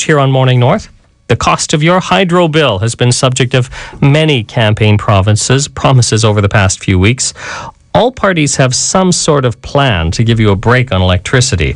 Here on Morning North, the cost of your hydro bill has been subject of many campaign promises over the past few weeks. All parties have some sort of plan to give you a break on electricity.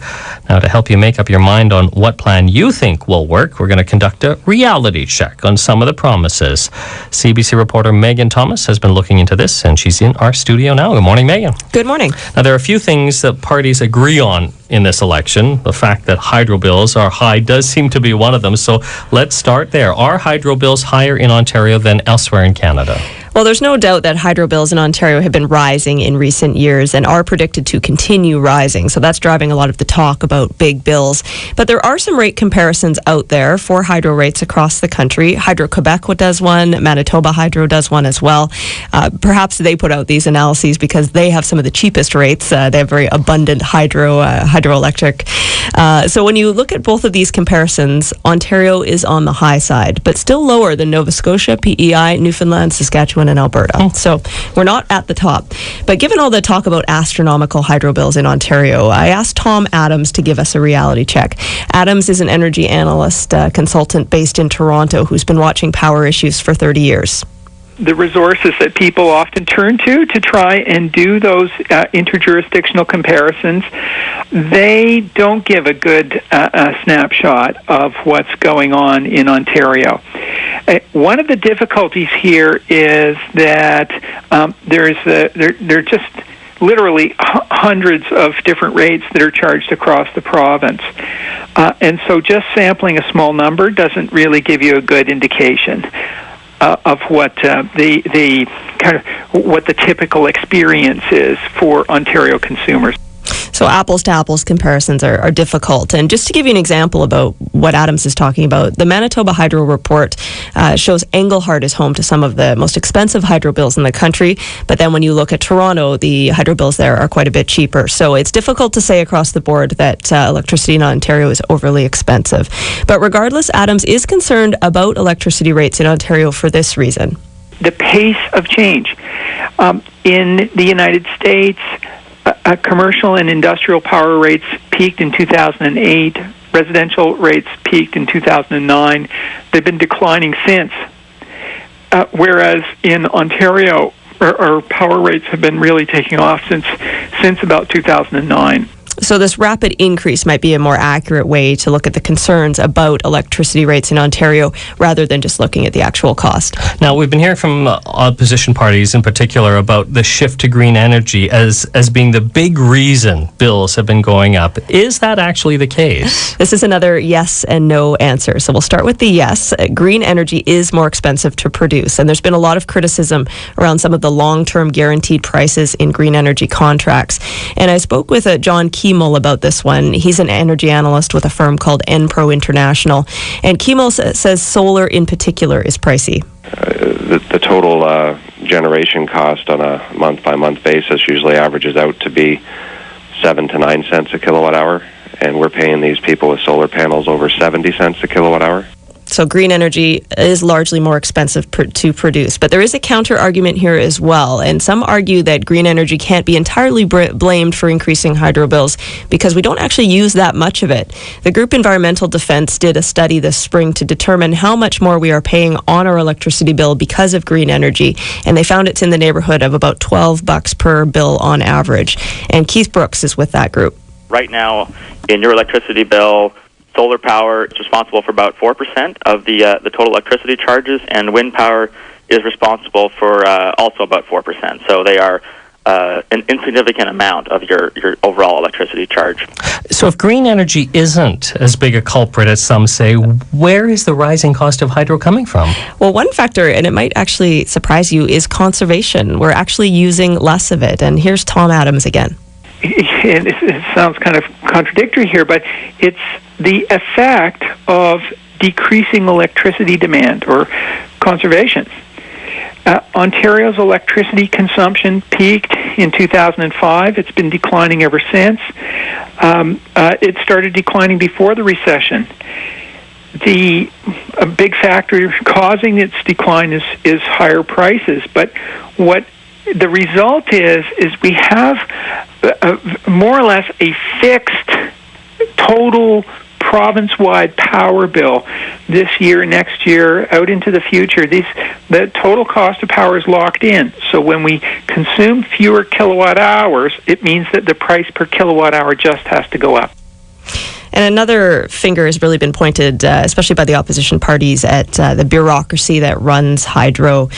Now, to help you make up your mind on what plan you think will work, we're going to conduct a reality check on some of the promises. CBC reporter Megan Thomas has been looking into this, and she's in our studio now. Good morning, Megan. Good morning. Now, there are a few things that parties agree on in this election. The fact that hydro bills are high does seem to be one of them. So let's start there. Are hydro bills higher in Ontario than elsewhere in Canada? Well, there's no doubt that hydro bills in Ontario have been rising in recent years and are predicted to continue rising. So that's driving a lot of the talk about big bills. But there are some rate comparisons out there for hydro rates across the country. Hydro-Quebec does one. Manitoba Hydro does one as well. Perhaps they put out these analyses because they have some of the cheapest rates. They have very abundant hydroelectric. So when you look at both of these comparisons, Ontario is on the high side, but still lower than Nova Scotia, PEI, Newfoundland, Saskatchewan, and Alberta. So we're not at the top. But given all the talk about astronomical hydro bills in Ontario, I asked Tom Adams to give us a reality check. Adams is an energy analyst consultant based in Toronto who's been watching power issues for 30 years. The resources that people often turn to try and do those interjurisdictional comparisons, they don't give a good snapshot of what's going on in Ontario. One of the difficulties here is that there are just literally hundreds of different rates that are charged across the province. And so just sampling a small number doesn't really give you a good indication of what the kind of what the typical experience is for Ontario consumers. So apples to apples comparisons are difficult. And just to give you an example about what Adams is talking about, the Manitoba Hydro Report shows Englehart is home to some of the most expensive hydro bills in the country. But then when you look at Toronto, the hydro bills there are quite a bit cheaper. So it's difficult to say across the board that electricity in Ontario is overly expensive. But regardless, Adams is concerned about electricity rates in Ontario for this reason. The pace of change. In the United States, commercial and industrial power rates peaked in 2008. Residential rates peaked in 2009. They've been declining since. Whereas in Ontario, our power rates have been really taking off since about 2009. So this rapid increase might be a more accurate way to look at the concerns about electricity rates in Ontario rather than just looking at the actual cost. Now, we've been hearing from opposition parties in particular about the shift to green energy as being the big reason bills have been going up. Is that actually the case? This is another yes and no answer. So we'll start with the yes. Green energy is more expensive to produce, and there's been a lot of criticism around some of the long-term guaranteed prices in green energy contracts. And I spoke with John Kiemele about this one. He's an energy analyst with a firm called Enpro International. And Kiemele says solar in particular is pricey. The total generation cost on a month-by-month basis usually averages out to be 7 to 9 cents a kilowatt hour. And we're paying these people with solar panels over 70 cents a kilowatt hour. So green energy is largely more expensive to produce. But there is a counter argument here as well. And some argue that green energy can't be entirely blamed for increasing hydro bills because we don't actually use that much of it. The group Environmental Defense did a study this spring to determine how much more we are paying on our electricity bill because of green energy. And they found it's in the neighborhood of about $12 per bill on average. And Keith Brooks is with that group. Right now, in your electricity bill, solar power is responsible for about 4% of the total electricity charges, and wind power is responsible for also about 4%. So they are an insignificant amount of your overall electricity charge. So if green energy isn't as big a culprit as some say, where is the rising cost of hydro coming from? Well, one factor, and it might actually surprise you, is conservation. We're actually using less of it. And here's Tom Adams again. And it sounds kind of contradictory here, but it's the effect of decreasing electricity demand or conservation. Ontario's electricity consumption peaked in 2005. It's been declining ever since. It started declining before the recession. A big factor causing its decline is higher prices, but what the result is we have more or less a fixed total province-wide power bill this year, next year, out into the future, the total cost of power is locked in. So when we consume fewer kilowatt hours, it means that the price per kilowatt hour just has to go up. And another finger has really been pointed, especially by the opposition parties, at the bureaucracy that runs hydro.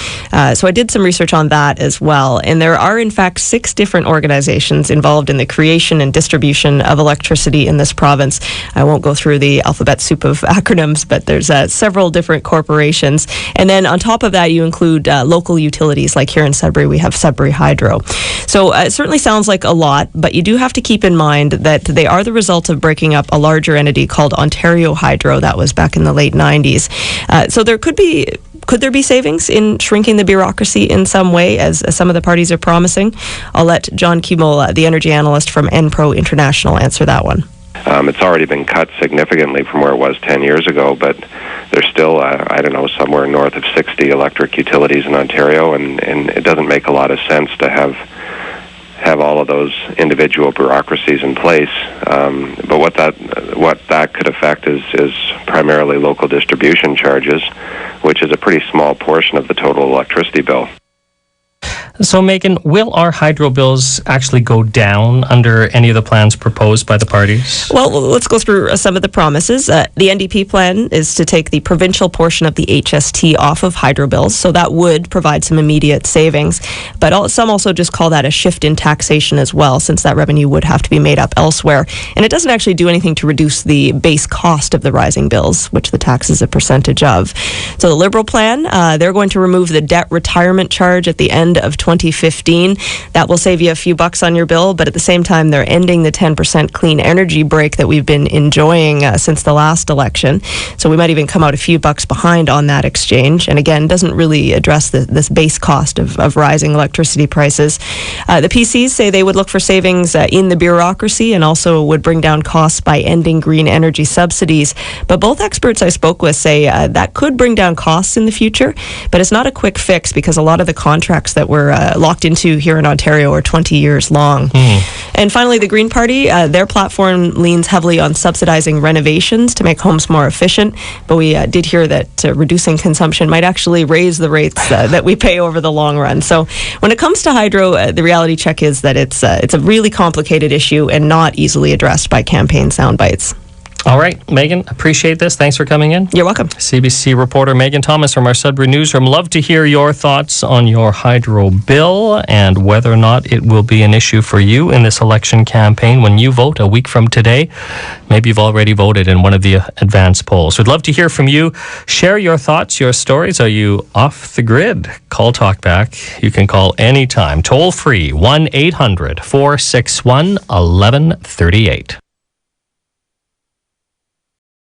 So I did some research on that as well. And there are, in fact, 6 different organizations involved in the creation and distribution of electricity in this province. I won't go through the alphabet soup of acronyms, but there's several different corporations. And then on top of that, you include local utilities, like here in Sudbury, we have Sudbury Hydro. So it certainly sounds like a lot, but you do have to keep in mind that they are the result of breaking up a larger entity called Ontario Hydro. That was back in the late 90s. So could there be savings in shrinking the bureaucracy in some way, as some of the parties are promising? I'll let John Kiemele, the energy analyst from Enpro International, answer that one. It's already been cut significantly from where it was 10 years ago, but there's still, somewhere north of 60 electric utilities in Ontario, and it doesn't make a lot of sense to have all of those individual bureaucracies in place. But what that could affect is primarily local distribution charges, which is a pretty small portion of the total electricity bill. So, Megan, will our hydro bills actually go down under any of the plans proposed by the parties? Well, let's go through some of the promises. The NDP plan is to take the provincial portion of the HST off of hydro bills, so that would provide some immediate savings. But some also just call that a shift in taxation as well, since that revenue would have to be made up elsewhere. And it doesn't actually do anything to reduce the base cost of the rising bills, which the tax is a percentage of. So the Liberal plan, they're going to remove the debt retirement charge at the end of 2015. That will save you a few bucks on your bill, but at the same time, they're ending the 10% clean energy break that we've been enjoying since the last election. So we might even come out a few bucks behind on that exchange. And again, doesn't really address this base cost of rising electricity prices. The PCs say they would look for savings in the bureaucracy and also would bring down costs by ending green energy subsidies. But both experts I spoke with say that could bring down costs in the future, but it's not a quick fix because a lot of the contracts that we're locked into here in Ontario are 20 years long. And finally, the Green Party, their platform leans heavily on subsidizing renovations to make homes more efficient. But we did hear that reducing consumption might actually raise the rates that we pay over the long run. So when it comes to hydro, the reality check is that it's a really complicated issue and not easily addressed by campaign sound bites. All right, Megan, appreciate this. Thanks for coming in. You're welcome. CBC reporter Megan Thomas from our Sudbury newsroom. Love to hear your thoughts on your hydro bill and whether or not it will be an issue for you in this election campaign when you vote a week from today. Maybe you've already voted in one of the advance polls. We'd love to hear from you. Share your thoughts, your stories. Are you off the grid? Call Talkback. You can call anytime. Toll free, 1-800-461-1138.